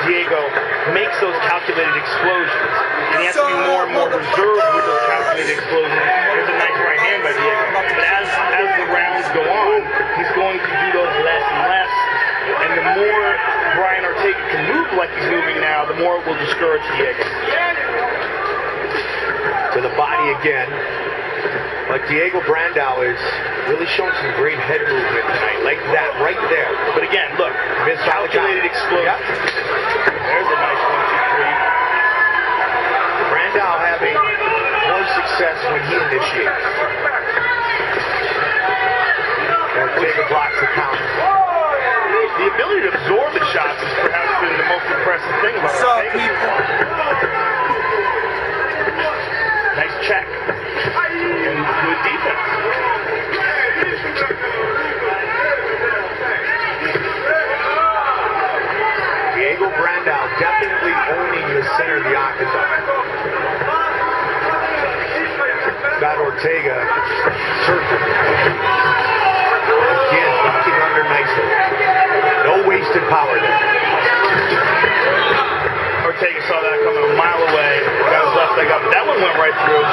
Diego makes those calculated explosions. And he has to be more and more reserved with those calculated explosions. There's a nice right hand by Diego. But as the rounds go on, he's going to do those less and less. And the more Brian Ortega can move like he's moving now, the more it will discourage Diego. To the body again. But Diego Brandao is really showing some great head movement tonight, like that right there. But again, look, calculated explosion. Yep. There's a nice 1, 2, 3. Brandao having more success when he initiates. Ortega blocks the counter. The ability to absorb the shots has perhaps been the most impressive thing about Ortega. Nice check. And good defense. Diego Brandao definitely owning the center of the octagon. Got Ortega circled. Again, ducking under nicely. No wasted power there. Ortega saw that coming a mile away. Got his left leg up. That one went right through.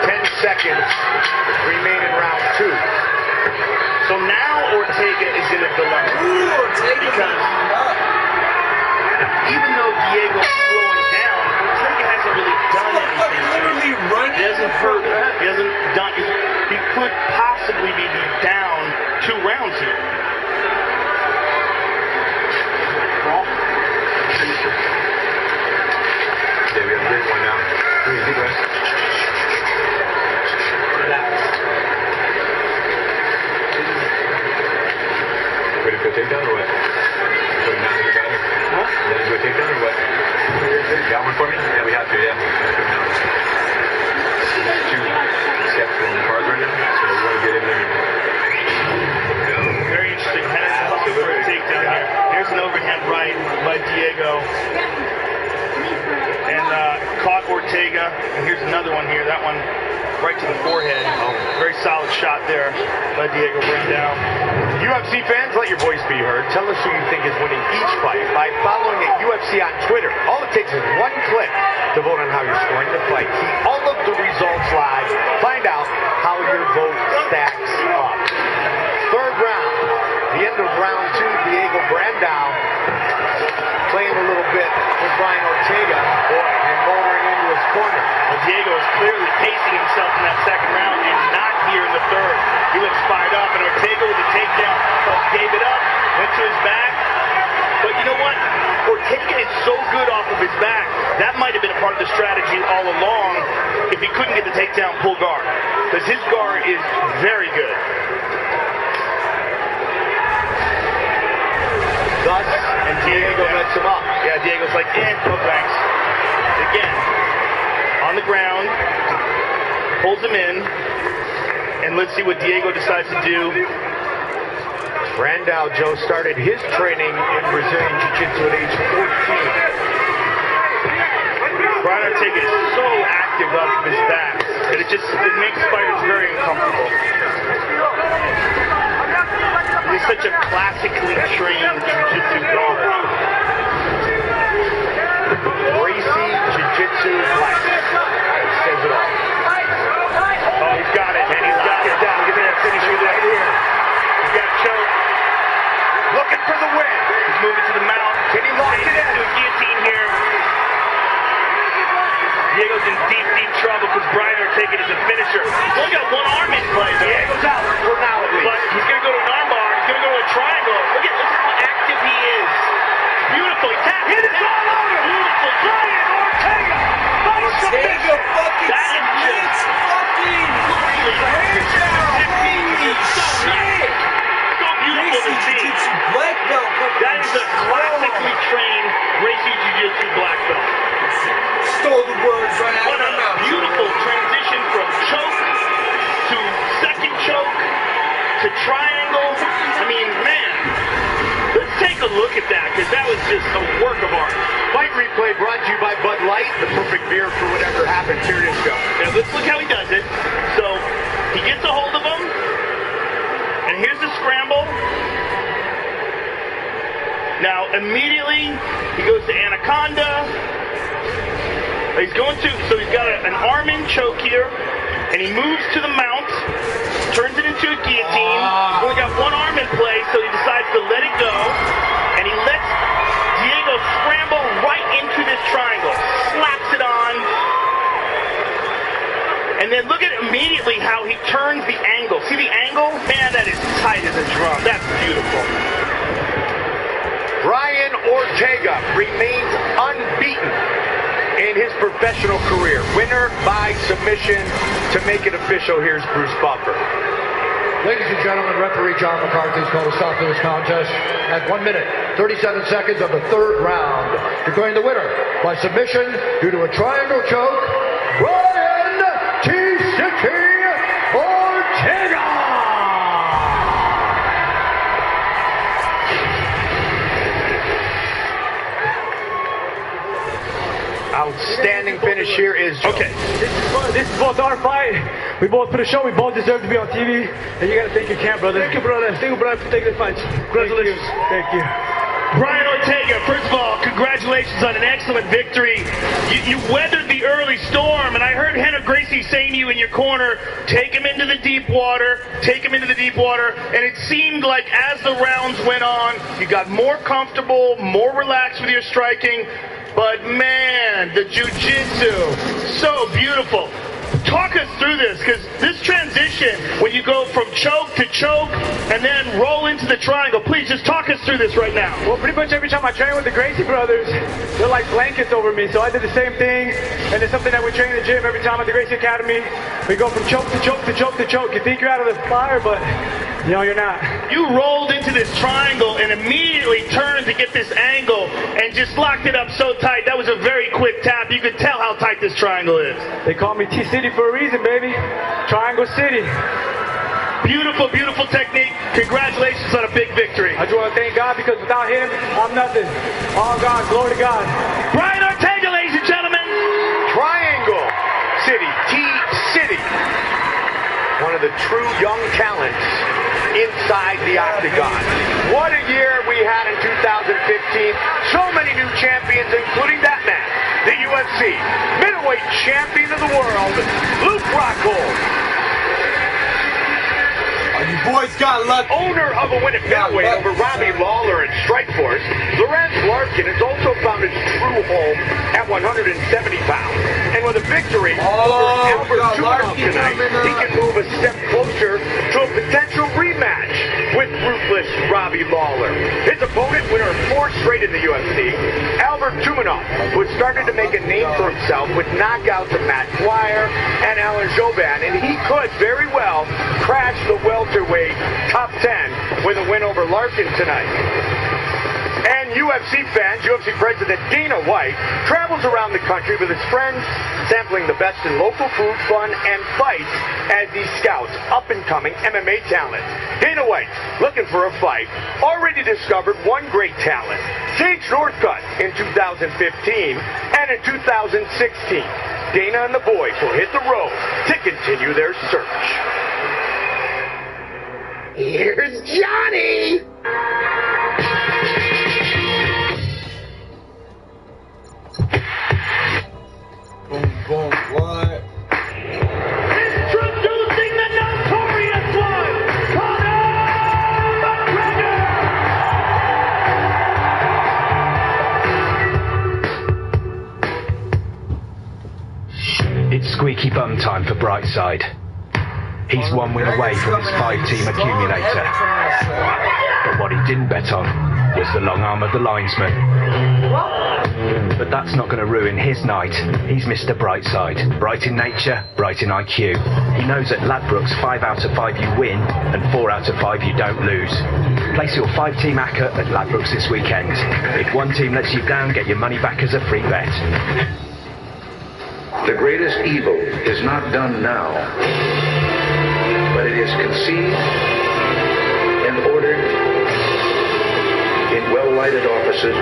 10 seconds remain in round 2. So now Ortega is in a dilemma. Because even though Diego's slowing down, Ortega hasn't really done anything to him. He hasn't hurt. He hasn't done. He could possibly be down 2 rounds here. Yeah, we have a big one now. Deep breath. Ready for a takedown or what? Put him down in the battle? Huh? Ready to go takedown or what? Got one for me? Yeah, we have to, yeah. There's 2 steps on the cards right now, so we want to get in there. Very interesting. Has to hustle for a takedown here. Here's an overhand right by Diego. And caught Ortega. And here's another one here. That one right to the forehead. Very solid shot there by Diego Brandao. UFC fans, let your voice be heard. Tell us who you think is winning each fight by following at UFC on Twitter. All it takes is 1 click to vote on how you're scoring the fight. See all of the results live. Find out how your vote stacks up. 3rd round. The end of round 2. Diego Brandao playing a little bit with Brian Ortega and motoring into his corner. Well, Diego is clearly pacing himself in that 2nd round and not here in the 3rd. He looks fired up, and Ortega with a takedown gave it up, went to his back. But you know what? Ortega is so good off of his back. That might have been a part of the strategy all along if he couldn't get the takedown pull guard. Because his guard is very good. Thus, and Diego lets him up. Yeah, Diego's like, no thanks. Again, on the ground, pulls him in, and let's see what Diego decides to do. Brandao, Joe, started his training in Brazilian Jiu-Jitsu at age 14. Brian Ortega is so active off of his back that it makes fighters very uncomfortable. He's such a classically trained Jiu-Jitsu guard. Racy Jiu-Jitsu black. Says it all. Oh, he's got it. And he's got it down. Look at that finisher right here. He's got a choke. Looking for the win. He's moving to the mount. Can he lock it in? To a guillotine here. Diego's in deep, deep trouble because Brian Ortega is a finisher. He's only got 1 arm in play. Diego's out for now at least. But he's going to go to an arm bar. He's going to go to a triangle. Look at how active he is. Beautiful. He tapped. Hit it all over. Beautiful. Brian Ortega. Ortega fucking submits fucking hands down. Shit. So beautiful to see. Jiu-Jitsu black belt. That is a classically trained Gracie Jiu-Jitsu black belt. Stole the words right out What of a my mouth. beautiful transition from choke to 2nd choke to triangle. I mean, man, let's take a look at that because that was just a work of art. Fight replay brought to you by Bud Light, the perfect beer for whatever happens. Here it is, go. Now let's look how he does it. So he gets a hold of him, and here's the scramble. Now, immediately, he goes to Anaconda. He's going to, so he's got an arm-in choke here, and he moves to the mount, turns it into a guillotine. He's only got one arm in play, so he decides to let it go, and he lets Diego scramble right into this triangle, slaps it on, and then look at immediately how he turns the angle. See the angle? Man, that is tight as a drum. That's beautiful. Brian Ortega remains unbeaten in his professional career. Winner by submission. To make it official, here's Bruce Buffer. Ladies and gentlemen, referee John McCarthy has called a stop to this contest at 1 minute, 37 seconds of the third round, declaring the winner by submission due to a triangle choke, Brian T-City Ortega! Outstanding finish here is Joe. Okay. This is both our fight. We both put a show. We both deserve to be on TV. And you got to thank your camp, brother. Thank you, brother. Thank you, brother, for taking the fight. Congratulations. Thank you. Brian Ortega, first of all, congratulations on an excellent victory. You weathered the early storm, and I heard Henry Gracie saying to you in your corner, take him into the deep water, take him into the deep water, and it seemed like as the rounds went on, you got more comfortable, more relaxed with your striking, but man, the jiu-jitsu, so beautiful. Talk us through this, because this transition, when you go from choke to choke and then roll into the triangle, please just talk us through this right now. Well, pretty much every time I train with the Gracie brothers, they're like blankets over me. So I did the same thing, and it's something that we train in the gym every time at the Gracie Academy. We go from choke to choke to choke to choke. You think you're out of the fire, but no, you're not. You rolled into this triangle and immediately turned to get this angle and just locked it up so tight. That was a very quick tap. You could tell how tight this triangle is. They call me T-City for a reason, baby. Triangle City. Beautiful, beautiful technique. Congratulations on a big victory. I just want to thank God, because without him, I'm nothing. All God, glory to God. Brian Ortega, ladies and gentlemen. Triangle City, T-City. One of the true young talents inside the octagon. What a year we had in 2015. So many new champions, including that man, the UFC middleweight champion of the world, Luke Rockhold. You boys got lucky. Owner of a win at middleweight over Robbie Lawler and Strikeforce, Lorenz Larkin has also found his true home at 170 pounds. And with a victory over Albert Tumanov tonight, he can move a step closer to a potential rematch with ruthless Robbie Lawler. His opponent, winner of 4 straight in the UFC, Albert Tumanov, was starting to make a name for himself with knockouts of Matt Dwyer and Alan Joban, and he could very well crash the welterweight top 10 with a win over Larkin tonight. And UFC fans, UFC President Dana White travels around the country with his friends, sampling the best in local food, fun, and fights as he scouts up-and-coming MMA talent. Dana White, looking for a fight, already discovered one great talent, Sage Northcutt, in 2015 and in 2016. Dana and the boys will hit the road to continue their search. Here's Johnny! Boom, boom, what? Introducing the notorious one, Conor McGregor! It's squeaky bum time for Brightside. He's one win away from his 5-team accumulator. But what he didn't bet on was the long arm of the linesman. But that's not going to ruin his night. He's Mr. Brightside. Bright in nature, bright in IQ. He knows at Ladbrokes 5 out of 5 you win and 4 out of 5 you don't lose. Place your 5-team ACCA at Ladbrokes this weekend. If one team lets you down, get your money back as a free bet. The greatest evil is not done now, but it is conceived and ordered in well-lighted offices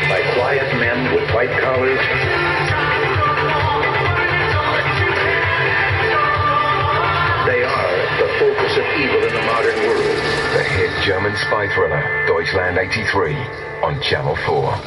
by quiet men with white collars. They are the focus of evil in the modern world. The head German spy thriller, Deutschland 83, on Channel 4.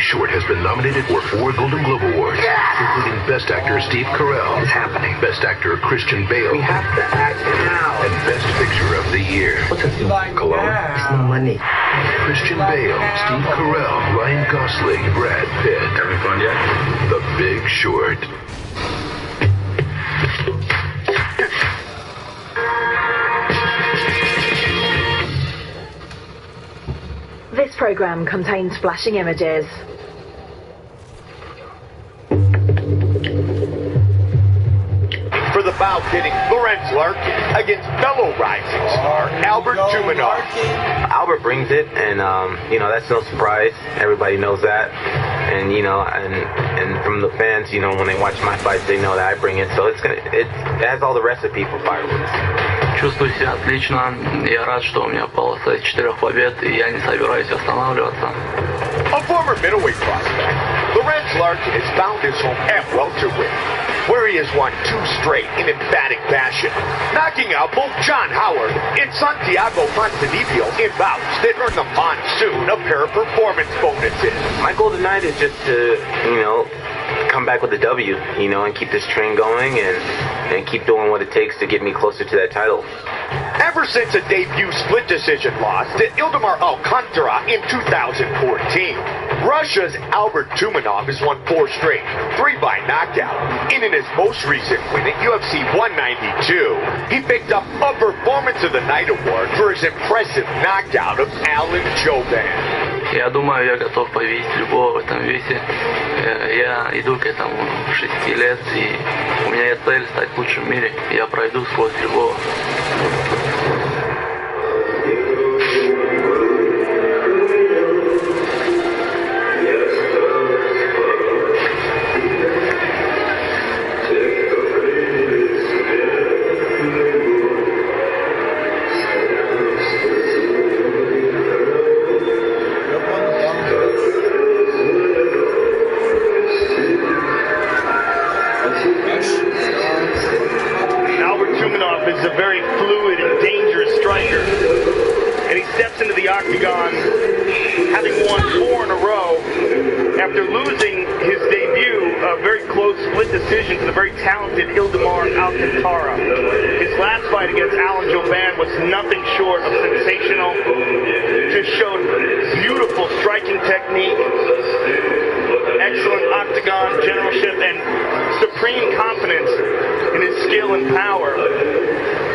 Short has been nominated for 4 Golden Globe Awards, including Best Actor Steve Carell. It's happening. Best Actor Christian Bale. We have to act now. And Best Picture of the Year. What's it do? Cologne? It's no money. Christian Bale, Steve Carell, Ryan Gosling, Brad Pitt. Having fun yet? The Big Short. This program contains flashing images. For the bout hitting Lorenz Larkin against fellow rising star Albert Tumanov. Albert brings it, and that's no surprise. Everybody knows that, and and from the fans, when they watch my fights, they know that I bring it. So it has all the recipe for fireworks. Чувствую себя отлично. Я рад, что у меня полоса 4 побед, и я не собираюсь останавливаться. A former middleweight prospect, Lorenz Larkin has found his home at welterweight, where he has won 2 straight in emphatic fashion, knocking out both John Howard and Santiago Ponzinibbio in bouts that earned the Monsoon a pair of performance bonuses. My goal tonight is just to, come back with a W, and keep this train going and keep doing what it takes to get me closer to that title. Ever since a debut split decision loss to Ildemar Alcantara in 2014, Russia's Albert Tumanov has won 4 straight, 3 by knockout. And in his most recent win at UFC 192, he picked up a Performance of the Night award for his impressive knockout of Alan Jouban. Я думаю, я готов победить любого в этом весе. Я иду к этому 6 лет, и у меня есть цель стать лучшим в мире. Я пройду сквозь любого. is a very fluid and dangerous striker. And he steps into the octagon having won 4 in a row after losing his debut, a very close split decision to the very talented Ildemar Alcantara. His last fight against Alan Jouban was nothing short of sensational. Just showed beautiful striking technique, excellent octagon generalship, and supreme confidence in his skill and power.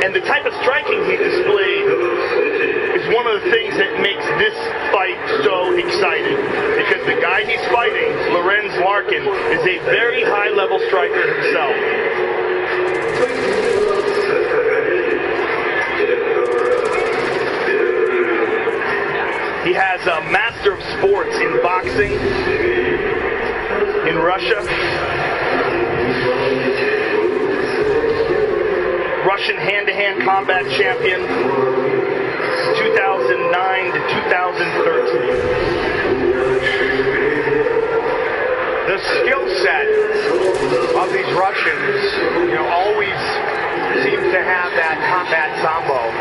And the type of striking he displayed is one of the things that makes this fight so exciting. Because the guy he's fighting, Lorenz Larkin, is a very high-level striker himself. He has a Master of Sports in boxing in Russia. Russian hand-to-hand combat champion 2009 to 2013. The skill set of these Russians, always seems to have that combat sambo,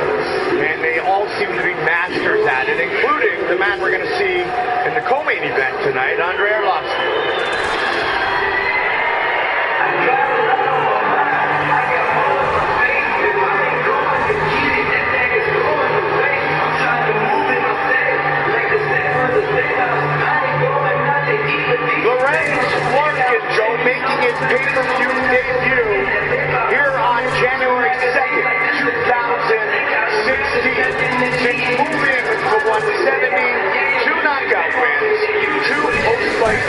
and they all seem to be masters at it, including the man we're going to see in the co-main event tonight, Andrei Arlovsky. Lorenz Larkin, Joe, making his pay-per-view debut here on January 2nd, 2016. Since moving to 170, 2 knockout wins, 2 post-fight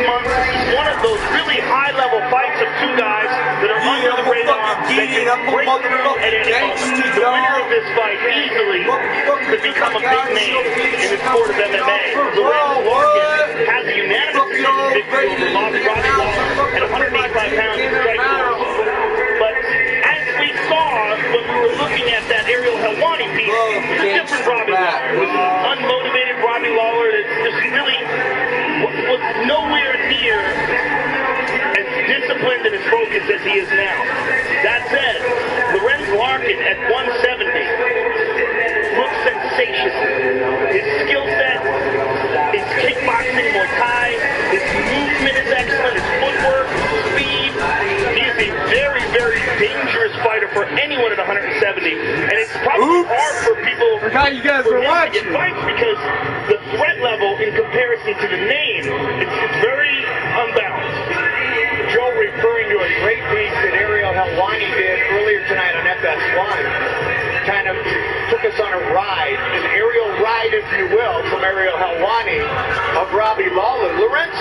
months. This is one of those really high-level fights of two guys that are under the radar that can break through at any moment. The winner of this fight easily could become a big name in the sport of MMA. Lorenz Larkin has a unanimous decision victory over Robbie Lawler at 185 pounds in strike force. But as we saw when we were looking at that Ariel Helwani piece, it's a different Robbie Lawler. This is an unmotivated Robbie Lawler that just really was nowhere near as disciplined and as focused as he is now. That said, Lorenz Larkin at 170 looks sensational. His skill set, his kickboxing, Muay Thai, his movement is excellent, his footwork, his speed. He is a very, very dangerous fighter for anyone at 170. And it's probably hard for people to get fights because the threat level in comparison to the name, it's very unbalanced. Joe, referring to a great piece that Ariel Helwani did earlier tonight on FS1, kind of took us on a ride, an aerial ride, if you will, from Ariel Helwani of Robbie Lawler. Lorenz